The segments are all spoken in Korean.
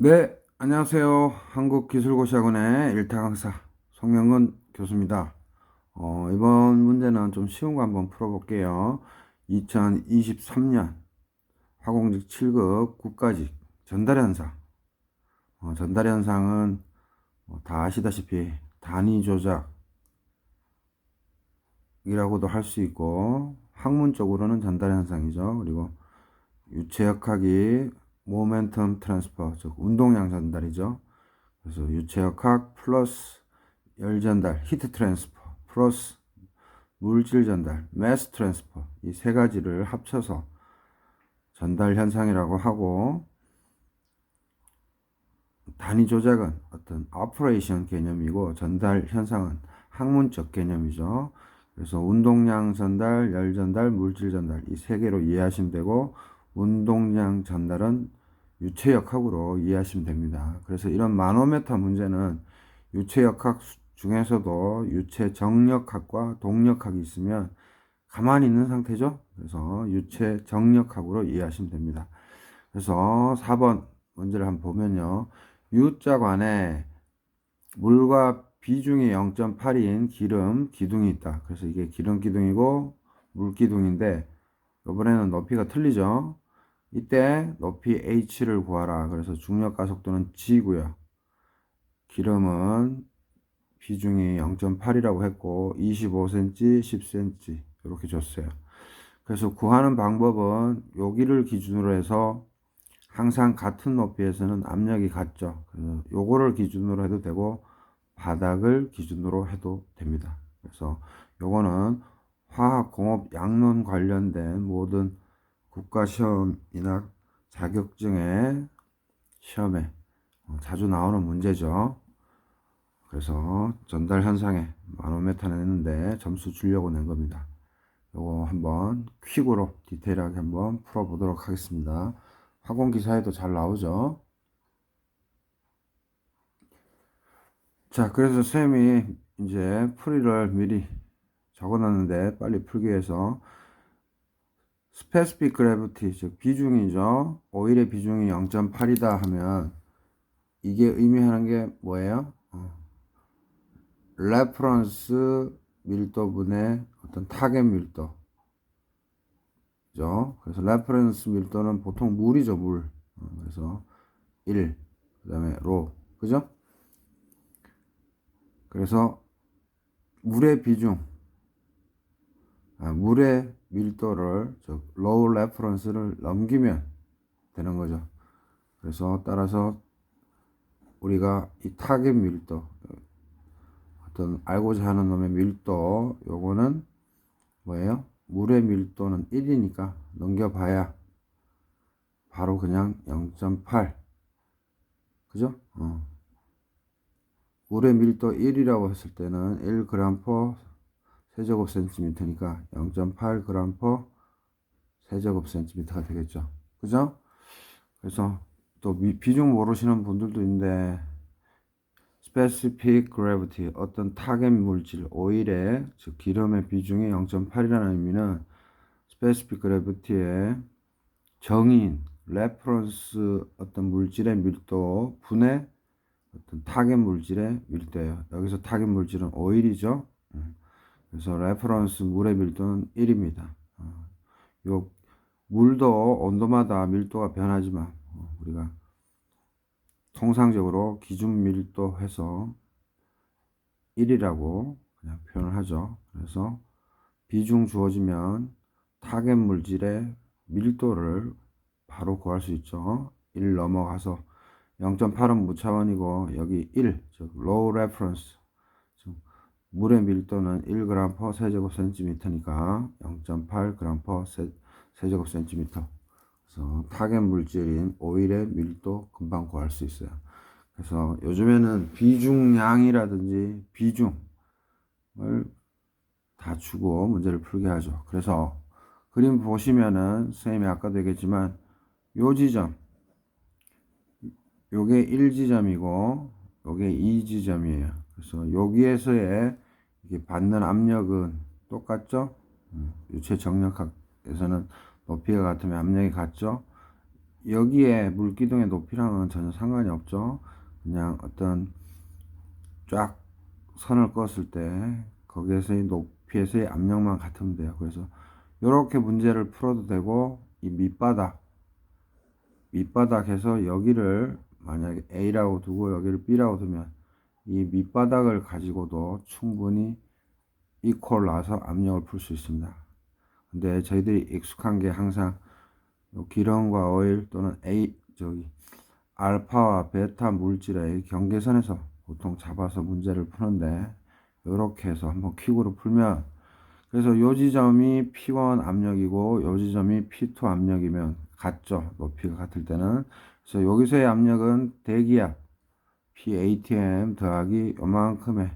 네, 안녕하세요. 한국기술고시학원의 일타 강사 송명근 교수입니다. 이번 문제는 좀 쉬운 거 한번 풀어볼게요. 2023년 화공직 7급 국가직 전달현상. 전달현상은 다 아시다시피 단위 조작이라고도 할 수 있고, 학문적으로는 전달현상이죠. 그리고 유체역학이 모멘텀 트랜스퍼, 즉 운동량 전달이죠. 그래서 유체역학 플러스 열 전달, 히트 트랜스퍼 플러스 물질 전달, 매스 트랜스퍼, 이 세 가지를 합쳐서 전달 현상이라고 하고, 단위 조작은 어떤 오퍼레이션 개념이고 전달 현상은 학문적 개념이죠. 그래서 운동량 전달, 열 전달, 물질 전달, 이 세 개로 이해하시면 되고, 운동량 전달은 유체역학으로 이해하시면 됩니다. 그래서 이런 마노메터 문제는 유체역학 중에서도 유체정력학과 동력학이 있으면 가만히 있는 상태죠. 그래서 유체정력학으로 이해하시면 됩니다. 그래서 4번 문제를 한번 보면요. U자관에 물과 비중이 0.8인 기름 기둥이 있다. 그래서 이게 기름 기둥이고 물 기둥인데, 이번에는 높이가 틀리죠. 이때 높이 h를 구하라. 그래서 중력 가속도는 g고요. 기름은 비중이 0.8이라고 했고 25cm, 10cm 이렇게 줬어요. 그래서 구하는 방법은 여기를 기준으로 해서 항상 같은 높이에서는 압력이 같죠. 그래서 요거를 기준으로 해도 되고 바닥을 기준으로 해도 됩니다. 그래서 요거는 화학공업 양론 관련된 모든 국가시험이나 자격증의 시험에 자주 나오는 문제죠. 그래서 전달 현상에 마노메터를 냈는데 점수 주려고 낸 겁니다. 요거 한번 퀵으로 디테일하게 한번 풀어보도록 하겠습니다. 학원기사에도 잘 나오죠. 자, 그래서 쌤이 이제 풀이를 미리 적어놨는데 빨리 풀기 위해서 스페시픽 그래비티, 즉 비중이죠. 오일의 비중이 0.8이다 하면 이게 의미하는 게 뭐예요? 레퍼런스 밀도분의 어떤 타겟 밀도. 그죠? 그래서 레퍼런스 밀도는 보통 물이죠, 물. 그래서 1, 그 다음에 로. 그죠? 그래서 물의 비중, 물의 밀도를, 즉, 로우 레퍼런스를 넘기면 되는 거죠. 그래서 따라서 우리가 이 타겟 밀도, 어떤 알고자 하는 놈의 밀도, 요거는 뭐예요? 물의 밀도는 1이니까 넘겨봐야 바로 그냥 0.8. 그죠? 물의 밀도 1이라고 했을 때는 1g/. 세제곱센티미터니까 0.8g/. 세제곱센티미터가 되겠죠. 그죠? 그래서 또 비중 모르시는 분들도 있는데, specific gravity, 어떤 타겟 물질, 오일의, 즉 기름의 비중이 0.8이라는 의미는 specific gravity의 정의인, 레퍼런스 어떤 물질의 밀도 분의 어떤 타겟 물질의 밀도예요. 여기서 타겟 물질은 오일이죠. 그래서 레퍼런스 물의 밀도는 1입니다. 요 물도 온도마다 밀도가 변하지만 우리가 통상적으로 기준 밀도 해서 1이라고 그냥 표현을 하죠. 그래서 비중 주어지면 타겟 물질의 밀도를 바로 구할 수 있죠. 1 넘어가서 0.8은 무차원이고 여기 1, 즉 low reference, 즉 물의 밀도는 1g/. 세제곱센티미터니까 0.8g/. 세제곱센티미터. 그래서 타겟 물질인 오일의 밀도 금방 구할 수 있어요. 그래서 요즘에는 비중량이라든지 비중을 다 주고 문제를 풀게 하죠. 그래서 그림 보시면은 선생님이 아까도 얘기했지만 요 지점, 요게 1지점이고 요게 2지점이에요. 그래서 여기에서의 이게 받는 압력은 똑같죠? 유체 정력학에서는 높이가 같으면 압력이 같죠? 여기에 물기둥의 높이랑은 전혀 상관이 없죠. 그냥 어떤 쫙 선을 그었을 때 거기에서의 높이에서의 압력만 같으면 돼요. 그래서 이렇게 문제를 풀어도 되고, 이 밑바닥에서 여기를 만약에 A라고 두고 여기를 B라고 두면 이 밑바닥을 가지고도 충분히 이퀄 나서 압력을 풀 수 있습니다. 근데 저희들이 익숙한 게 항상 기름과 오일 또는 알파와 베타 물질의 경계선에서 보통 잡아서 문제를 푸는데, 이렇게 해서 한번 퀵으로 풀면, 그래서 요 지점이 P1 압력이고 요 지점이 P2 압력이면 같죠. 높이가 같을 때는. 그래서 여기서의 압력은 대기압 PATM 더하기 요만큼의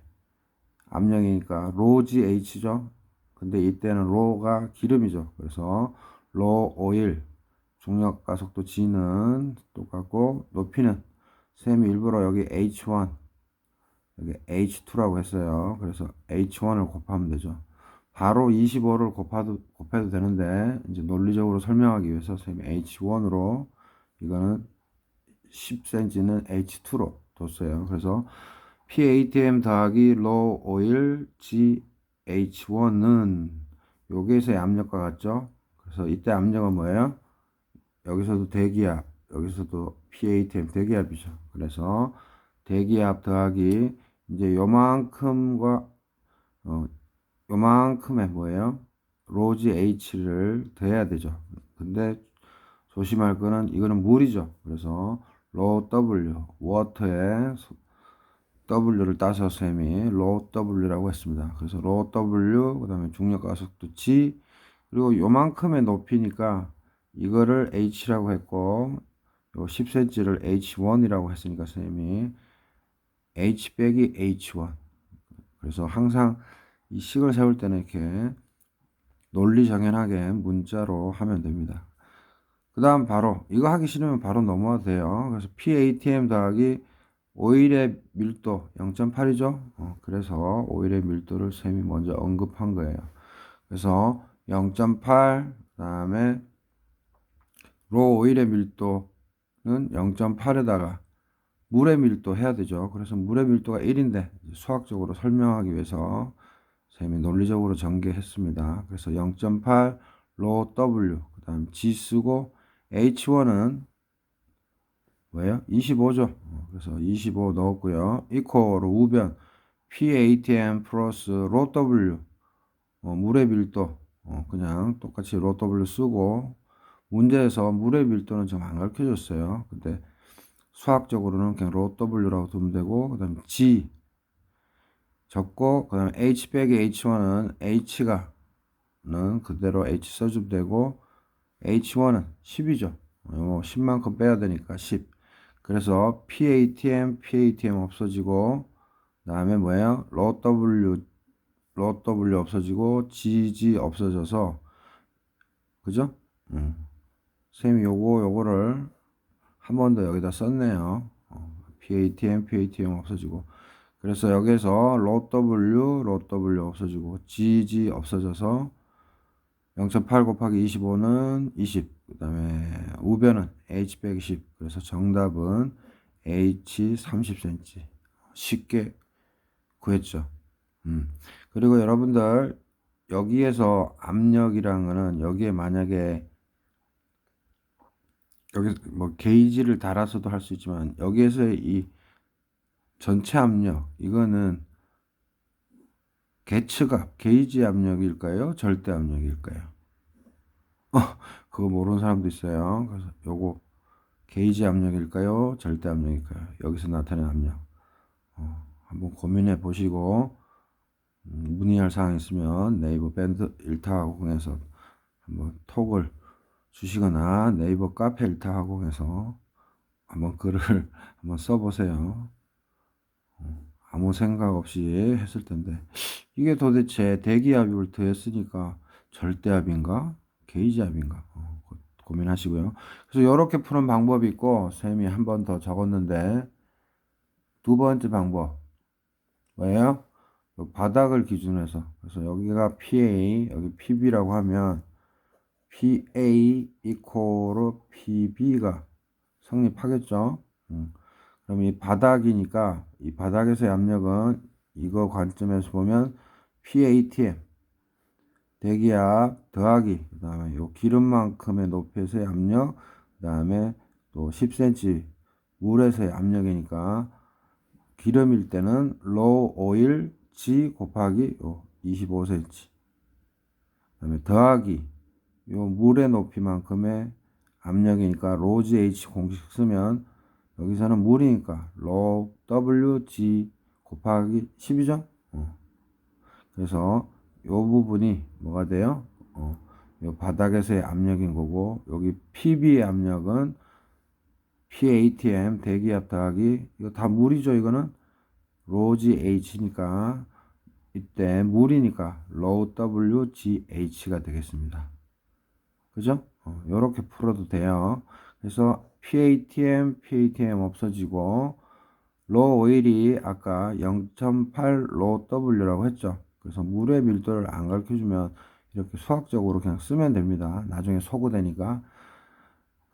압력이니까 로지 H죠. 근데 이때는 로가 기름이죠. 그래서 로 오일 중력 가속도 G는 똑같고, 높이는 쌤이 일부러 여기 H1 여기 H2라고 했어요. 그래서 H1을 곱하면 되죠. 바로 25를 곱해도 되는데, 이제 논리적으로 설명하기 위해서 쌤이 H1으로, 이거는 10cm는 H2로 뒀어요. 그래서 PATM 더하기 low oil GH1은 여기에서의 압력과 같죠? 그래서 이때 압력은 뭐예요? 여기서도 대기압, 여기서도 PATM 대기압이죠. 그래서 대기압 더하기 이제 요만큼과 요만큼의 뭐예요? 로지 H를 더해야 되죠. 근데 조심할 거는 이거는 물이죠. 그래서 로 W, 워터에 W를 따서 셈이 로 W라고 했습니다. 그래서 로 W, 그 다음에 중력 가속도 G, 그리고 요만큼의 높이니까 이거를 H라고 했고, 요 10cm를 H1이라고 했으니까 쌤이 H 빼기 H1. 그래서 항상 이 식을 세울 때는 이렇게 논리정연하게 문자로 하면 됩니다. 그 다음 바로 이거 하기 싫으면 바로 넘어가도 돼요. 그래서 PATM 더하기 오일의 밀도 0.8이죠. 그래서 오일의 밀도를 쌤이 먼저 언급한 거예요. 그래서 0.8, 그 다음에 로 오일의 밀도는 0.8에다가 물의 밀도 해야 되죠. 그래서 물의 밀도가 1인데 수학적으로 설명하기 위해서 쌤이 논리적으로 전개했습니다. 그래서 0.8 로 W, 그 다음 G 쓰고, H1은 뭐예요? 25죠. 그래서 25 넣었고요. 이코로 우변 PATM 플러스 로 W, 물의 밀도, 그냥 똑같이 로 W 쓰고, 문제에서 물의 밀도는 좀 안 가르쳐 줬어요. 근데 수학적으로는 그냥 로 W라고 두면 되고, 그 다음 G 적고, 그 다음에 H 빼기 H1은 H가는 그대로 H 써주면 되고, H1은 10이죠. 10만큼 빼야 되니까 10. 그래서 PATM 없어지고, 그 다음에 뭐예요? 로 W 없어지고, GG 없어져서, 그죠? 쌤이 요거를 한 번 더 여기다 썼네요. PATM 없어지고. 그래서 여기서 로 W 없어지고, GG 없어져서 0.8 곱하기 25는 20. 그 다음에 우변은 H 110. 그래서 정답은 H 30cm. 쉽게 구했죠. 그리고 여러분들, 여기에서 압력이라는 거는, 여기에 만약에 여기 뭐 게이지를 달아서도 할 수 있지만, 여기에서의 이 전체 압력, 이거는 개츠압, 게이지 압력일까요? 절대 압력일까요? 그거 모르는 사람도 있어요. 그래서 요거 게이지 압력일까요? 절대 압력일까요? 여기서 나타낸 압력. 한번 고민해 보시고, 문의할 사항 있으면 네이버 밴드 일타학원에서 한번 톡을 주시거나 네이버 카페 일타학원에서 한번 글을 한번 써보세요. 아무 생각 없이 했을 텐데, 이게 도대체 대기압을 더했으니까 절대압인가? 게이지압인가? 고민하시고요. 그래서 이렇게 푸는 방법이 있고, 쌤이 한 번 더 적었는데, 두 번째 방법 뭐예요? 요 바닥을 기준으로 해서, 그래서 여기가 PA, 여기 PB라고 하면 PA 이코로 PB가 성립하겠죠. 그럼 이 바닥이니까 이 바닥에서의 압력은 이거 관점에서 보면 PATM 대기압 더하기 그 다음에 요 기름만큼의 높이에서의 압력 그 다음에 또 10cm 물에서의 압력이니까 기름일 때는 low oil G 곱하기 25cm 그 다음에 더하기 요 물의 높이만큼의 압력이니까 low GH 공식 쓰면 여기서는 물이니까 low WG 곱하기 10이죠. 그래서 요 부분이 뭐가 돼요? 요 바닥에서의 압력인 거고 여기 PB의 압력은 PATM 대기압 더하기 이거 다 물이죠. 이거는 로지 H니까 이때 물이니까 low WGH가 되겠습니다. 그죠? 요렇게 풀어도 돼요. 그래서 PATM 없어지고 low oil이 아까 0.8 low W라고 했죠. 그래서 물의 밀도를 안 가르쳐주면 이렇게 수학적으로 그냥 쓰면 됩니다. 나중에 소구되니까.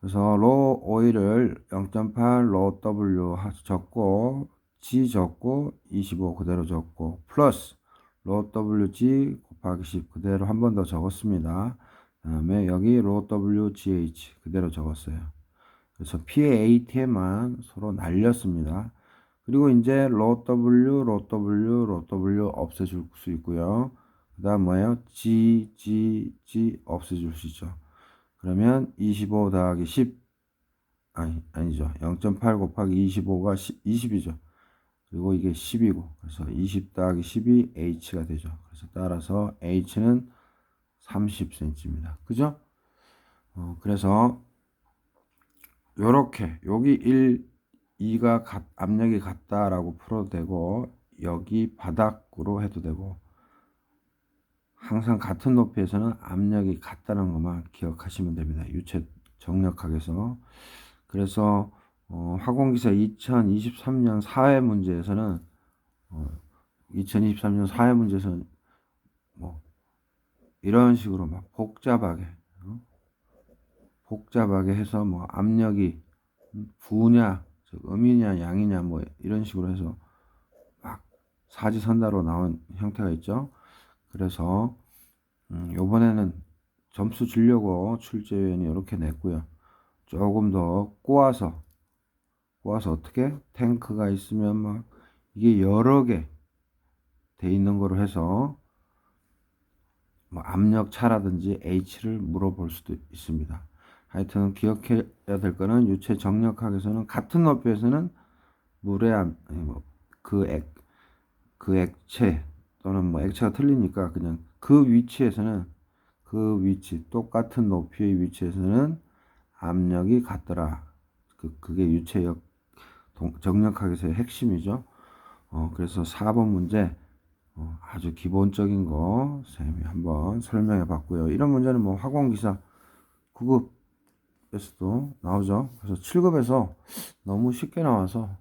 그래서 low oil을 0.8 low W 적고 G 적고 25 그대로 적고 플러스 low WG 곱하기 10 그대로 한 번 더 적었습니다. 그 다음에 여기 low WGH 그대로 적었어요. 그래서 PATM만 서로 날렸습니다. 그리고 이제 low W 없애줄 수 있고요. 그 다음 뭐예요? G 없애줄 수 있죠. 그러면 25 더하기 10 아니죠. 0.8 곱하기 25가 20이죠. 그리고 이게 10이고 그래서 20 더하기 10이 H가 되죠. 그래서 따라서 H는 30cm입니다. 그죠? 그래서 요렇게 여기 1, 2가 압력이 같다라고 풀어도 되고 여기 바닥으로 해도 되고 항상 같은 높이에서는 압력이 같다는 것만 기억하시면 됩니다. 유체 정력학에서. 그래서 화공기사 2023년 사회 문제에서는 2023년 사회 문제에서는 뭐 이런 식으로 막 복잡하게 해서 뭐 압력이 부냐, 즉 음이냐, 양이냐 뭐 이런 식으로 해서 막 사지선다로 나온 형태가 있죠. 그래서 요번에는 점수 주려고 출제위원이 이렇게 냈고요. 조금 더 꼬아서 어떻게 탱크가 있으면 막 이게 여러 개 돼 있는 거로 해서 뭐 압력 차라든지 H를 물어볼 수도 있습니다. 하여튼 기억해야 될 거는 유체 정력학에서는 같은 높이에서는 물의 그 액체 또는 뭐 액체가 틀리니까 그냥 그 위치에서는 그 위치 똑같은 높이의 위치에서는 압력이 같더라. 그게 유체역 정력학에서의 핵심이죠. 그래서 4번 문제 아주 기본적인 거 쌤이 한번 설명해 봤고요. 이런 문제는 뭐 학원기사 9급에서도 나오죠. 그래서 7급에서 너무 쉽게 나와서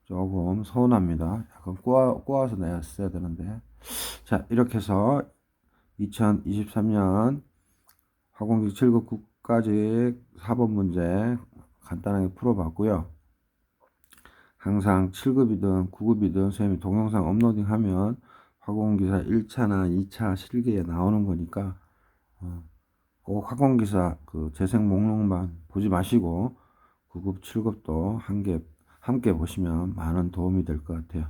조금 서운합니다. 약간 꼬아서 내었어야 되는데. 자, 이렇게 해서 2023년 학원기 7급 9까지 4번 문제 간단하게 풀어봤고요. 항상 7급이든 9급이든 선생님이 동영상 업로딩하면 화공기사 1차나 2차 실기에 나오는 거니까 꼭 화공기사 그 재생 목록만 보지 마시고 9급, 7급도 함께 보시면 많은 도움이 될 것 같아요.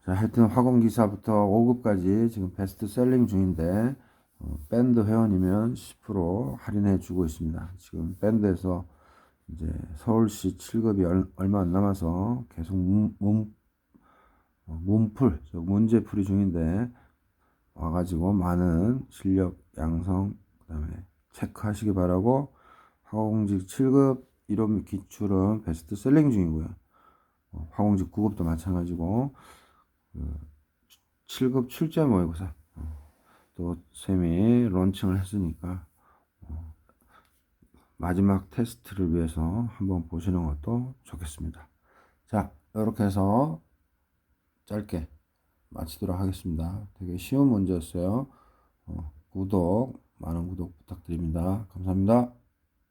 자, 하여튼 화공기사부터 5급까지 지금 베스트셀링 중인데 밴드 회원이면 10% 할인해 주고 있습니다. 지금 밴드에서 이제 서울시 7급이 얼마 안 남아서 계속 문풀, 문제풀이 중인데 와가지고 많은 실력 양성 그다음에 체크하시기 바라고 화공직 7급 이론 기출은 베스트셀링 중이고요. 화공직 9급도 마찬가지고 7급 출제 모의고사 또 쌤이 론칭을 했으니까 마지막 테스트를 위해서 한번 보시는 것도 좋겠습니다. 자, 이렇게 해서 짧게 마치도록 하겠습니다. 되게 쉬운 문제였어요. 구독, 많은 구독 부탁드립니다. 감사합니다.